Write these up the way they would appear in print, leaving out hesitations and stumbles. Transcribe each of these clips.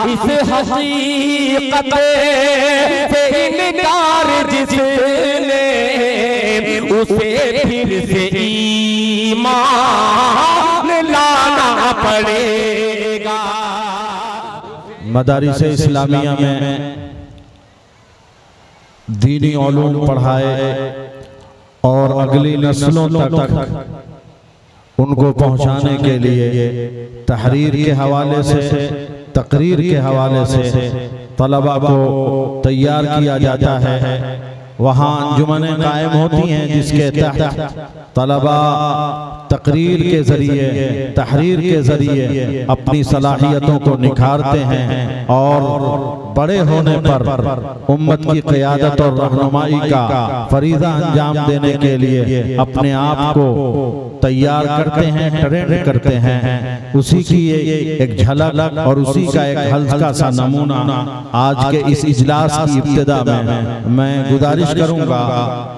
اس حقیقت سے انکار جس نے اسے پھر سے ایمان لانا پڑے گا۔ مدارس اسلامیہ میں دینی علوم پڑھائے اور اگلی نسلوں تک ان کو پہنچانے کے لیے تحریر کے حوالے سے، تقریر کے حوالے سے طلباء کو تیار کیا جاتا ہے۔ وہاں انجمنیں قائم ہوتی ہیں جس کے تحت طلباء تقریر کے ذریعے، تحریر کے ذریعے اپنی صلاحیتوں کو نکھارتے ہیں اور بڑے ہونے پر امت کی قیادت اور رہنمائی کا فریضہ انجام دینے کے لیے اپنے آپ کو تیار کرتے ہیں، ٹرینڈ کرتے ہیں۔ اسی کی ایک جھلک اور اسی کا ایک ہلکا سا نمونہ آج کے اس اجلاس کی ابتدا میں گزارش کروں گا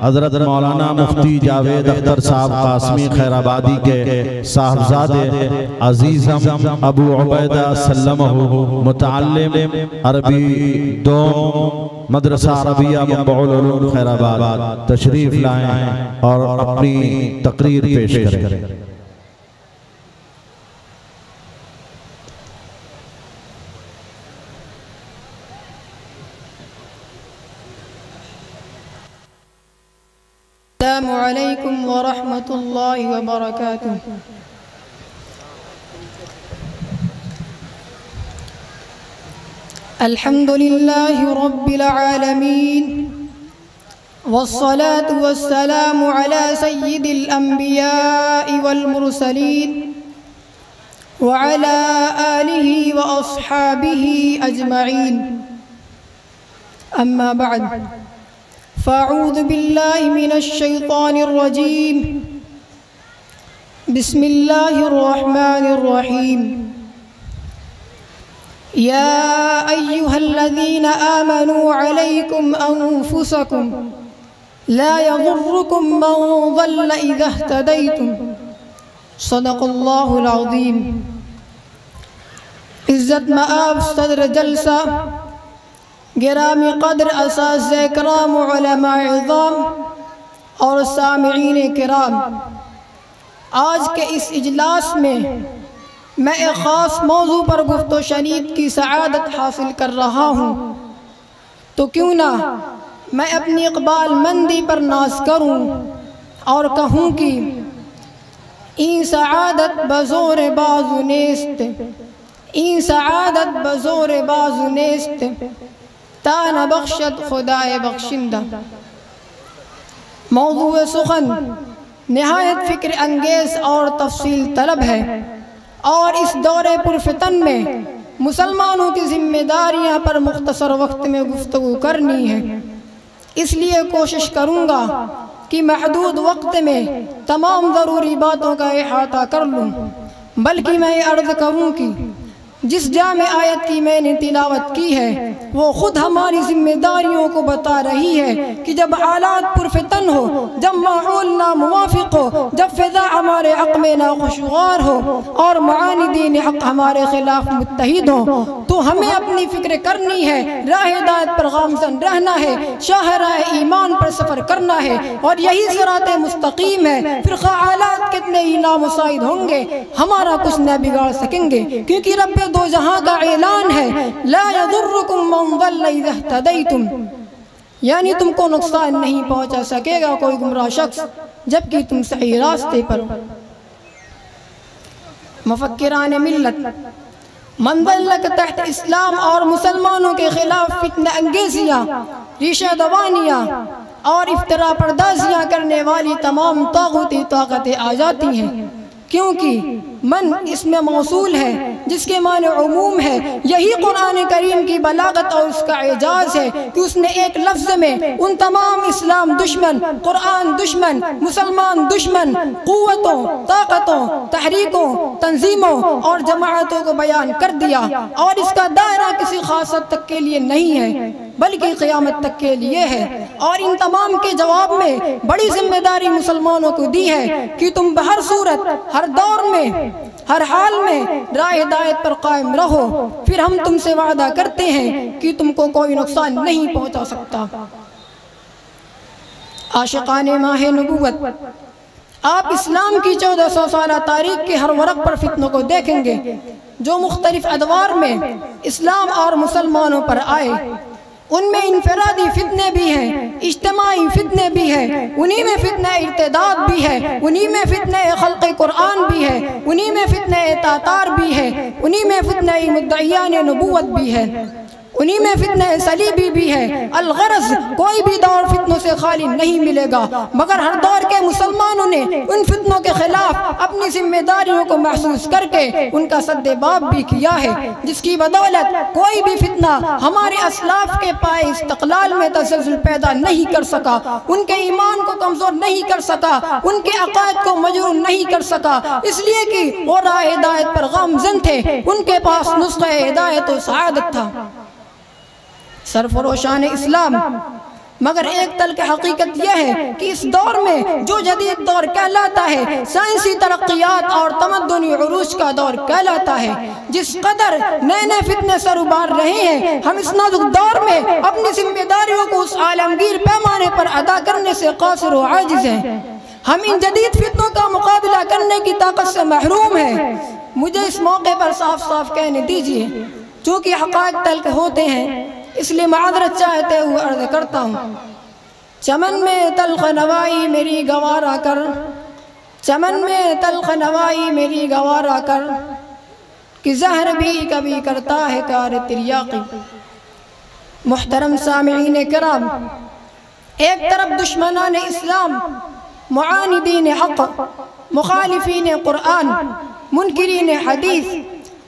حضرت مولانا مفتی جاوید اختر صاحب قاسمی خیر آبادی کے صاحبزادے عزیزم ابو عبیدہ سلمہ متعلم عربی دوم مدرسہ عربیہ منبع العلوم خیر آباد تشریف لائیں اور اپنی تقریر پیش کریں۔ السلام علیکم ورحمۃ اللہ وبرکاتہ۔ الحمد للہ رب العالمین والصلاة والسلام على سید الانبیاء والمرسلین وعلى آلہ واصحابہ اجمعین، اما بعد فاعوذ باللہ من الشیطان الرجیم، بسم اللہ الرحمن الرحیم۔ یا ایہا الذین آمنوا علیکم انفسکم لا یضرکم من ضل اذا اہتدیتم، صدق اللہ العظیم۔ عزت مآب صدر جلسہ، گرامی قدر اساتذہ کرام، علماء عظام اور سامعین کرام، آج کے اس اجلاس میں میں ایک خاص موضوع پر گفت و شنید کی سعادت حاصل کر رہا ہوں، تو کیوں نہ میں اپنی اقبال مندی پر ناز کروں اور کہوں کہ این سعادت بزور بازو نیست، این سعادت بزور بازو نیست، تا نہ بخشد خدائے بخشندہ۔ موضوع سخن نہایت فکر انگیز اور تفصیل طلب ہے، اور اس دور پرفتن میں مسلمانوں کی ذمہ داریاں پر مختصر وقت میں گفتگو کرنی ہے، اس لیے کوشش کروں گا کہ محدود وقت میں تمام ضروری باتوں کا احاطہ کر لوں، بلکہ میں یہ عرض کروں کہ جس جامع آیت کی میں نے تلاوت کی ہے وہ خود ہماری ذمہ داریوں کو بتا رہی ہے کہ جب حالات پرفتن ہو، جب ماحول ناموافق ہو، جب فضا ہمارے حق میں ناخوشگوار ہو اور معانی دین حق ہمارے خلاف متحد ہو، تو ہمیں اپنی فکر کرنی ہے، راہ ہدایت پر گامزن رہنا ہے، شاہراہ ایمان پر سفر کرنا ہے، اور یہی صراط مستقیم ہے۔ فرقہ حالات کتنے ہی نامساعد ہوں گے، ہمارا کچھ نہ بگاڑ سکیں گے، کیونکہ رب دو جہاں کا اعلان ہے، لا یضرکم من ضل اذا اہتدیتم، یعنی تم کو نقصان نہیں پہنچا سکے گا کوئی گمراہ شخص جبکہ تم صحیح راستے پر۔ مفکران ملت منزل کے تحت اسلام اور مسلمانوں کے خلاف فتنہ انگیزیاں، ریشہ دوانیاں اور افتراء پردازیاں کرنے والی تمام طاغوتی طاقتیں آ جاتی ہیں، کیونکہ من اس میں موصول ہے جس کے معنی عموم ہے۔ یہی قرآن کریم کی بلاغت اور اس کا اعجاز ہے کہ اس نے ایک لفظ میں ان تمام اسلام دشمن، قرآن دشمن، مسلمان دشمن قوتوں، طاقتوں، تحریکوں، تنظیموں اور جماعتوں کو بیان کر دیا، اور اس کا دائرہ کسی خاصت تک کے لیے نہیں ہے بلکہ قیامت تک کے لیے ہے، اور ان تمام کے جواب میں بڑی ذمہ داری مسلمانوں کو دی ہے کہ تم بہر صورت، ہر دور میں، ہر حال میں راہ ہدایت پر قائم رہو، پھر ہم تم سے وعدہ کرتے ہیں کہ تم کو کوئی نقصان نہیں پہنچا سکتا۔ عاشقان ماہ نبوت، آپ اسلام کی 1400 سالہ تاریخ کے ہر ورق پر فتنوں کو دیکھیں گے جو مختلف ادوار میں اسلام اور مسلمانوں پر آئے۔ ان میں انفرادی فتنے بھی ہیں، اجتماعی فتنے بھی ہیں، انہی میں فتنہ ارتداد بھی ہے، انہی میں فتنہ خلق قرآن بھی ہے، انہی میں فتنہ تاتار بھی ہے، انہی میں فتنہ مدعیان نبوت بھی ہے، انہی میں فتنہ صلیبی بھی ہے۔ الغرض کوئی بھی دور فتنوں سے خالی نہیں ملے گا، مگر ہر دور کے مسلمانوں نے ان فتنوں کے خلاف اپنی ذمہ داریوں کو محسوس کر کے ان کا سد باب بھی کیا ہے، جس کی بدولت کوئی بھی فتنہ ہمارے اسلاف کے پائے استقلال میں تزلزل پیدا نہیں کر سکا، ان کے ایمان کو کمزور نہیں کر سکا، ان کے عقائد کو مجروح نہیں کر سکا، اس لیے کہ وہ راہ ہدایت پر گامزن تھے، ان کے پاس نسخہ ہدایت و سعادت تھا۔ سرفروشان اسلام، مگر ایک تلک حقیقت یہ ہے کہ اس دور میں جو جدید دور کہلاتا ہے سائنسی ترقیات اور تمدنی عروج کا دور کہلاتا ہے، جس قدر نئے نئے فتنے سر ابار رہے ہیں، ہم اس نازک دور میں اپنی ذمہ داریوں کو اس عالمگیر پیمانے پر ادا کرنے سے قاصر و عاجز ہیں۔ ہم ان جدید فتنوں کا مقابلہ کرنے کی طاقت سے محروم ہیں۔ مجھے اس موقع پر صاف صاف کہنے دیجئے، چونکہ حقائق تلک ہوتے ہیں اس لیے معذرت چاہتے ہوئے عرض کرتا ہوں۔ چمن میں تلخ نوائی میری گوارا کر، چمن میں تلخ نوائی میری گوارا کر، کہ زہر بھی کبھی کرتا ہے کار تریاقی۔ محترم سامعین کرام، ایک طرف دشمنان اسلام، معاندین حق، مخالفین قرآن، منکرین حدیث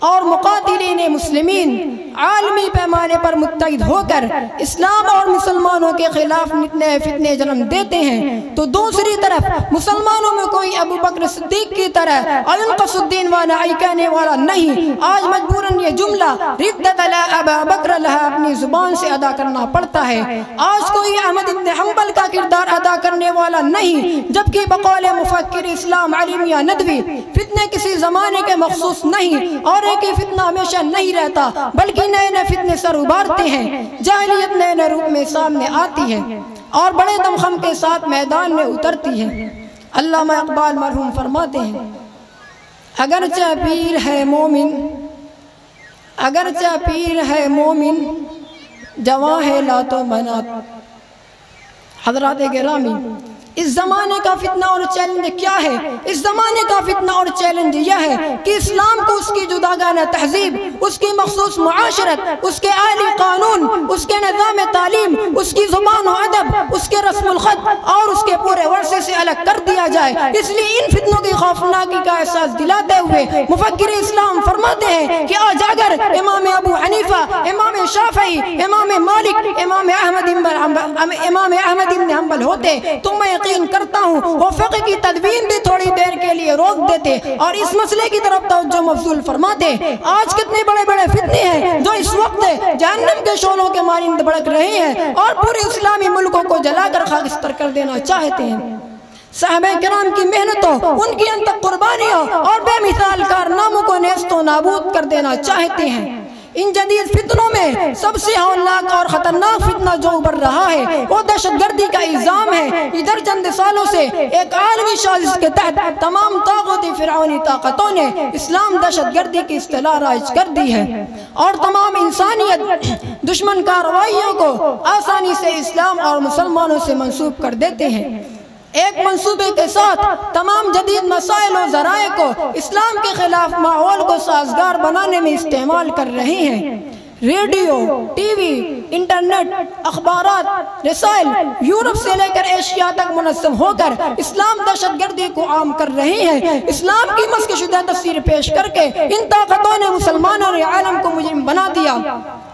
اور مقاتلین مسلمین عالمی پیمانے پر متحد ہو کر اسلام اور مسلمانوں کے خلاف نئے فتنے جنم دیتے ہیں، تو دوسری طرف مسلمانوں میں کوئی ابو بکر صدیق کی طرح انقص الدین و نعی کہنے والا نہیں۔ آج مجبوراً یہ جملہ ردت علی ابا بکر لہا اپنی زبان سے ادا کرنا پڑتا ہے۔ آج کوئی احمد ابن حنبل کا کردار ادا کرنے والا نہیں، جبکہ بقول مفکر اسلام علی میاں ندوی فتنے کسی زمانے کے مخصوص نہیں، اور ایک ہی فتنہ ہمیشہ نہیں رہتا، بلکہ نئے نئے فتنے سر ابھارتے ہیں۔ جاہلیت نئے نئے روپ میں سامنے آتی ہے اور بڑے دمخم کے ساتھ میدان میں اترتی ہے۔ علامہ اقبال مرحوم فرماتے ہیں، اگرچہ پیر ہے مومن، اگرچہ پیر ہے مومن، جواں ہے لات و منات۔ حضرات گرامی، اس زمانے کا فتنہ اور چیلنج کیا ہے؟ اس زمانے کا فتنہ اور چیلنج یہ ہے کہ اسلام کو اس کی جداگانہ تہذیب، اس کی مخصوص معاشرت، اس کے اعلی قانون، اس کے نظام تعلیم، اس کی زبان و ادب، اس کے رسم الخط اور اس کے پورے ورثے سے الگ کر دیا جائے۔ اس لیے ان فتنوں کی خوفناکی کا احساس دلاتے ہوئے مفکر اسلام فرماتے ہیں کہ آج اگر امام ابو حنیفہ، امام شافعی، امام مالک، امام احمد بن حنبل ہوتے تو میں یقین کرتا ہوں وہ فقہ کی تدوین بھی تھوڑی دیر کے لیے روک دیتے اور اس مسئلے کی طرف توجہ مبذول فرماتے۔ آج کتنے بڑے بڑے فتنے ہیں جو اس وقت جہنم کے شعلوں کے مانند بھڑک رہے ہیں اور پورے اسلامی ملکوں کو جلا کر خاکستر کر دینا چاہتے ہیں۔ صحابہ کرام کی محنتوں، ان کی انتق قربانیوں اور بے مثال کارناموں کو نیست و نابود کر دینا چاہتے ہیں۔ ان جدید فتنوں میں سب سے ہولناک اور خطرناک فتنہ جو ابھر رہا ہے وہ دہشت گردی کا الزام ہے۔ ادھر چند سالوں سے ایک عالمی سازش کے تحت تمام طاقتی فرعونی طاقتوں نے اسلام دہشت گردی کی اصطلاح رائج کر دی ہے اور تمام انسانیت دشمن کارروائیوں کو آسانی سے اسلام اور مسلمانوں سے منسوب کر دیتے ہیں۔ ایک منصوبے کے ساتھ تمام جدید مسائل و ذرائع کو اسلام کے خلاف ماحول کو سازگار بنانے میں استعمال کر رہے ہیں۔ ریڈیو، ٹی وی، انٹرنیٹ، اخبارات، رسائل یورپ سے لے کر ایشیا تک منظم ہو کر اسلام دہشت گردی کو عام کر رہے ہیں۔ اسلام کی مسخ شدہ تفسیر پیش کر کے ان طاقتوں نے مسلمانوں اور عالم کو مجرم بنا دیا،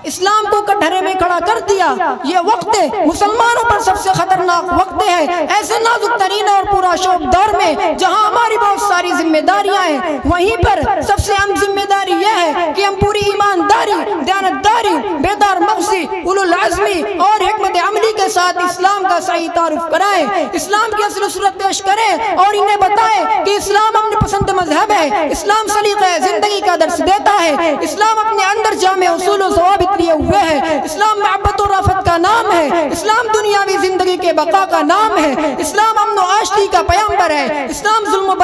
اسلام کو کٹہرے میں کھڑا کر دیا۔ یہ وقت مسلمانوں پر سب سے خطرناک وقت ہے۔ ایسے نازک ترین اور پورا شوب دور میں جہاں ہماری بہت ساری ذمہ داریاں ہیں، وہیں پر سب سے اہم ذمہ داری یہ ہے کہ ہم پوری ایمانداری، دیانتداری، بیدار مغزی، اولو العزمی اور حکمت عملی کے ساتھ اسلام کا کا صحیح تعارف کرائیں، اسلام کی اصل و صورت پیش کریں اور انہیں بتائیں کہ اسلام اپنے پسند مذہب ہے، اسلام سلیقہ زندگی کا درس دیتا ہے، اسلام اپنے اندر جامع اصول و ضوابط لیے ہوئے ہے، اسلام محبت و رافت کا نام ہے، اسلام دنیاوی زندگی کے بقا کا نام ہے، اسلام امن و آشتی کا پیغمبر ہے، اسلام ظلم و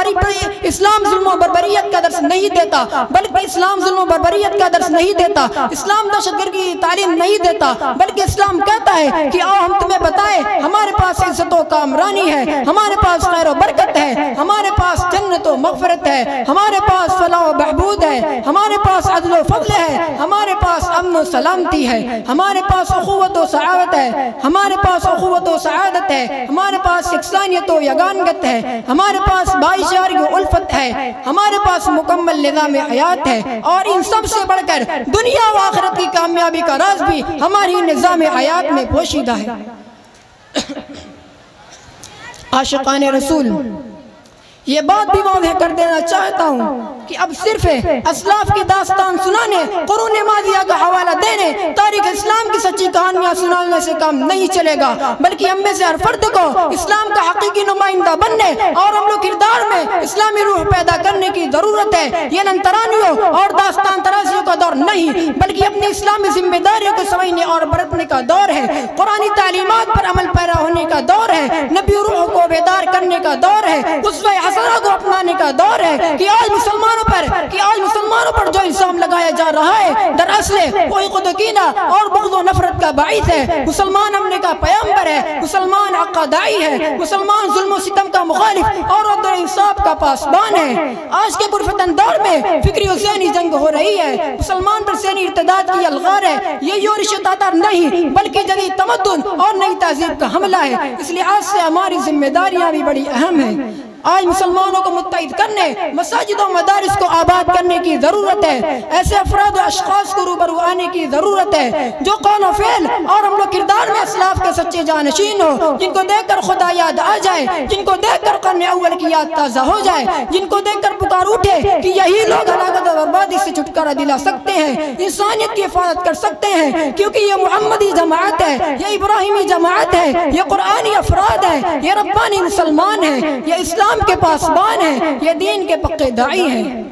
بربریت کا درس نہیں دیتا، بلکہ اسلام ظلم و بربریت کا درس نہیں دیتا، اسلام دہشت گردی کی تعلیم نہیں دیتا، بلکہ اسلام کہتا ہے کہ آؤ ہم تمہیں بتائیں ہمارے پاس عزت و کامرانی ہے، ہمارے پاس خیر و برکت ہے، ہمارے پاس جنت و مغفرت ہے، ہمارے پاس فلاح و بہبود ہے، ہمارے پاس عدل و فضل ہے، ہمارے پاس امن و سلامتی ہے، ہمارے پاس اخوت و سعادت ہے، ہمارے پاس اخوت و سعادت ہے، ہمارے پاس یکسانیت و یگانگت ہے، ہمارے پاس بھائی چارگی و الفت ہے، ہمارے پاس مکمل نظام حیات ہے، اور ان سب سے بڑھ کر دنیا و آخرت کی کامیابی کا راز بھی ہماری نظام حیات میں پوشیدہ ہے۔ عاشقان رسول، یہ بات بھی واضح کر دینا چاہتا ہوں کہ اب صرف اسلاف کی داستان سنانے، قرون ماضیہ کا حوالہ دینے، تاریخ اسلام کی سچی کہانیاں سنانے سے کام نہیں چلے گا، بلکہ ہم میں سے ہر فرد کو اسلام کا حقیقی نمائندہ بننے اور عمل و کردار میں اسلامی روح پیدا کرنے کی ضرورت ہے۔ یہ ننترانیوں اور داستان ترازیوں کا دور نہیں، بلکہ اپنی اسلامی ذمہ داریوں کو سمجھنے اور برتنے کا دور ہے، قرآنی تعلیمات پر عمل پیرا ہونے کا دور ہے، نبی روح کو بیدار کرنے کا دور ہے، اسوہ حسنہ کو اپنانے کا دور ہے کہ آج مسلمانوں پر جو الزام لگایا جا رہا ہے دراصل کوئی خود کینہ اور بغض و نفرت کا باعث ہے۔ مسلمان امن کا پیغمبر ہے، مسلمان حق کا داعی ہے، مسلمان ظلم و ستم کا مخالف اور عدل و انصاف کا پاسبان ہے۔ آج کے پرفتن دور میں فکری و ذہنی جنگ ہو رہی ہے، مسلمان پر ذہنی ارتداد کی الغار ہے، یہ یورش تاتار نہیں بلکہ جدید تمدن اور نئی تہذیب کا حملہ ہے۔ اس لحاظ سے ہماری ذمہ داریاں بھی بڑی اہم ہیں۔ آج مسلمانوں کو متحد کرنے، مساجد و مدارس کو آباد کرنے کی ضرورت ہے، ایسے افراد و اشخاص کو روبرو آنے کی ضرورت ہے جو قول و فعل اور عمل و کردار میں اسلاف کے سچے جانشین ہو، جن کو دیکھ کر خدا یاد آ جائے، جن کو دیکھ کر قرن اول کی یاد تازہ ہو جائے، جن کو دیکھ کر پکار اٹھے کہ یہی لوگ ہلاکت و بربادی سے چھٹکارا دلا سکتے ہیں، انسانیت کی حفاظت کر سکتے ہیں، کیونکہ یہ محمدی جماعت ہے، یہ ابراہیمی جماعت ہے، یہ قرآنی افراد ہے، یہ ربانی مسلمان ہیں، یہ اسلام کے پاسبان ہیں، یہ دین کے پکے داعی ہیں۔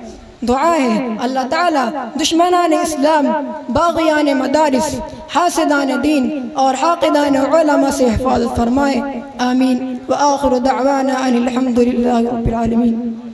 دعا ہے اللہ تعالیٰ دشمنان اسلام، باغیان مدارس، حاسدان دین اور حاقدان علماء سے حفاظت فرمائے، آمین۔ وآخر دعوانا ان الحمد للہ رب العالمین۔